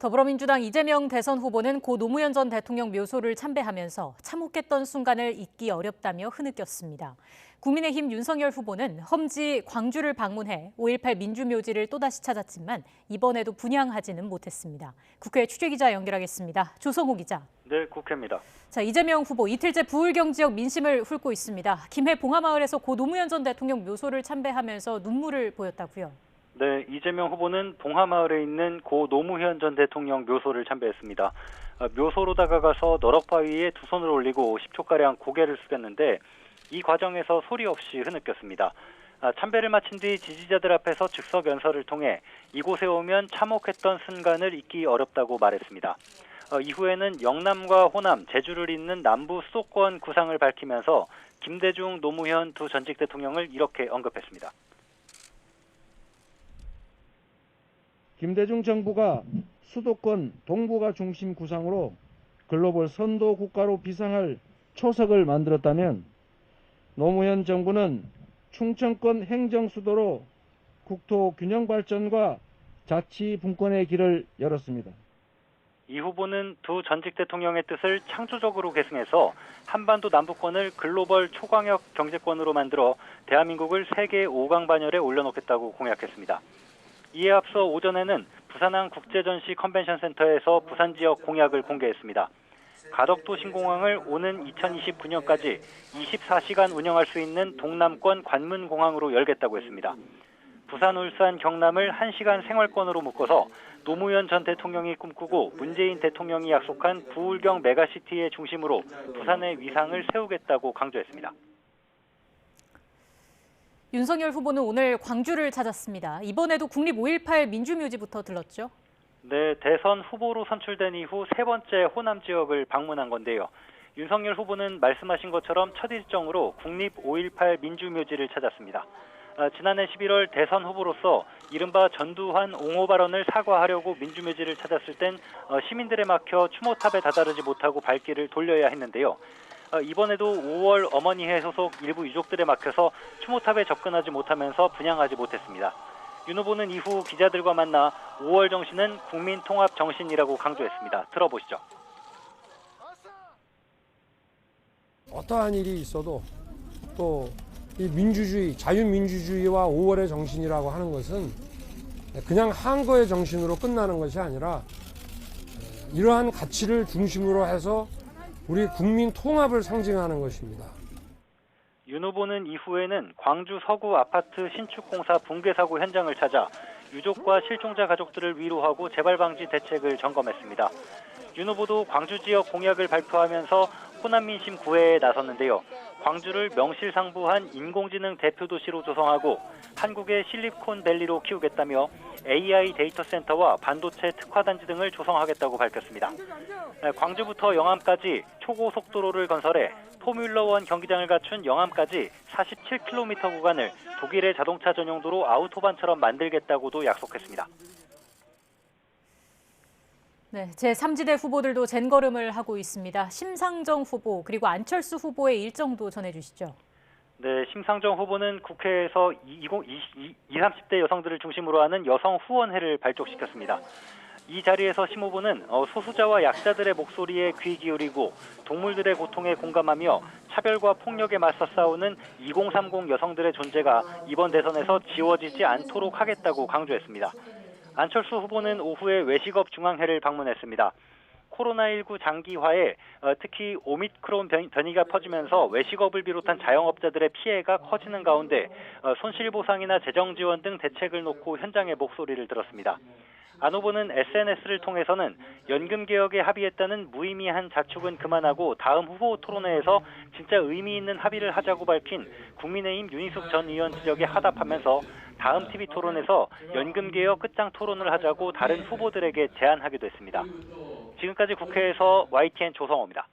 더불어민주당 이재명 대선 후보는 고 노무현 전 대통령 묘소를 참배하면서 참혹했던 순간을 잊기 어렵다며 흐느꼈습니다. 국민의힘 윤석열 후보는 험지 광주를 방문해 5.18 민주묘지를 또다시 찾았지만 이번에도 분향하지는 못했습니다. 국회 취재기자 연결하겠습니다. 조성호 기자. 네, 국회입니다. 자, 이재명 후보 이틀째 부울경 지역 민심을 훑고 있습니다. 김해 봉하마을에서 고 노무현 전 대통령 묘소를 참배하면서 눈물을 보였다고요. 네, 이재명 후보는 봉하마을에 있는 고 노무현 전 대통령 묘소를 참배했습니다. 묘소로 다가가서 너럭바위에 두 손을 올리고 10초가량 고개를 숙였는데 이 과정에서 소리 없이 흐느꼈습니다. 참배를 마친 뒤 지지자들 앞에서 즉석 연설을 통해 이곳에 오면 참혹했던 순간을 잊기 어렵다고 말했습니다. 이후에는 영남과 호남, 제주를 잇는 남부 수도권 구상을 밝히면서 김대중, 노무현 두 전직 대통령을 이렇게 언급했습니다. 김대중 정부가 수도권 동북아 중심 구상으로 글로벌 선도 국가로 비상할 초석을 만들었다면 노무현 정부는 충청권 행정수도로 국토 균형 발전과 자치 분권의 길을 열었습니다. 이 후보는 두 전직 대통령의 뜻을 창조적으로 계승해서 한반도 남부권을 글로벌 초광역 경제권으로 만들어 대한민국을 세계 5강 반열에 올려놓겠다고 공약했습니다. 이에 앞서 오전에는 부산항 국제전시 컨벤션센터에서 부산 지역 공약을 공개했습니다. 가덕도 신공항을 오는 2029년까지 24시간 운영할 수 있는 동남권 관문공항으로 열겠다고 했습니다. 부산, 울산, 경남을 1시간 생활권으로 묶어서 노무현 전 대통령이 꿈꾸고 문재인 대통령이 약속한 부울경 메가시티의 중심으로 부산의 위상을 세우겠다고 강조했습니다. 윤석열 후보는 오늘 광주를 찾았습니다. 이번에도 국립 5.18 민주묘지부터 들렀죠? 네, 대선 후보로 선출된 이후 세 번째 호남 지역을 방문한 건데요. 윤석열 후보는 말씀하신 것처럼 첫 일정으로 국립 5.18 민주묘지를 찾았습니다. 지난해 11월 대선 후보로서 이른바 전두환 옹호 발언을 사과하려고 민주묘지를 찾았을 땐 시민들에 막혀 추모탑에 다다르지 못하고 발길을 돌려야 했는데요. 이번에도 5월 어머니회 소속 일부 유족들에 막혀서 추모탑에 접근하지 못하면서 분향하지 못했습니다. 윤 후보는 이후 기자들과 만나 5월 정신은 국민통합 정신이라고 강조했습니다. 들어보시죠. 어떠한 일이 있어도 또 이 민주주의, 자유민주주의와 5월의 정신이라고 하는 것은 그냥 한거의 정신으로 끝나는 것이 아니라 이러한 가치를 중심으로 해서 우리 국민 통합을 상징하는 것입니다. 윤 후보는 이후에는 광주 서구 아파트 신축공사 붕괴 사고 현장을 찾아 유족과 실종자 가족들을 위로하고 재발 방지 대책을 점검했습니다. 윤 후보도 광주 지역 공약을 발표하면서 호남 민심 구애에 나섰는데요. 광주를 명실상부한 인공지능 대표 도시로 조성하고 한국의 실리콘밸리로 키우겠다며 AI 데이터 센터와 반도체 특화단지 등을 조성하겠다고 밝혔습니다. 광주부터 영암까지 초고속도로를 건설해 포뮬러1 경기장을 갖춘 영암까지 47km 구간을 독일의 자동차 전용도로 아우토반처럼 만들겠다고도 약속했습니다. 네, 제3지대 후보들도 젠걸음을 하고 있습니다. 심상정 후보 그리고 안철수 후보의 일정도 전해주시죠. 네, 심상정 후보는 국회에서 20, 30대 여성들을 중심으로 하는 여성 후원회를 발족시켰습니다. 이 자리에서 심 후보는 소수자와 약자들의 목소리에 귀 기울이고 동물들의 고통에 공감하며 차별과 폭력에 맞서 싸우는 2030 여성들의 존재가 이번 대선에서 지워지지 않도록 하겠다고 강조했습니다. 안철수 후보는 오후에 외식업 중앙회를 방문했습니다. 코로나19 장기화에 특히 오미크론 변이가 퍼지면서 외식업을 비롯한 자영업자들의 피해가 커지는 가운데 손실보상이나 재정지원 등 대책을 놓고 현장의 목소리를 들었습니다. 안 후보는 SNS를 통해서는 연금개혁에 합의했다는 무의미한 자축은 그만하고 다음 후보 토론회에서 진짜 의미 있는 합의를 하자고 밝힌 국민의힘 윤희숙 전 의원 지적에 화답하면서 다음 TV 토론에서 연금개혁 끝장 토론을 하자고 다른 후보들에게 제안하기도 했습니다. 지금까지 국회에서 YTN 조성호입니다.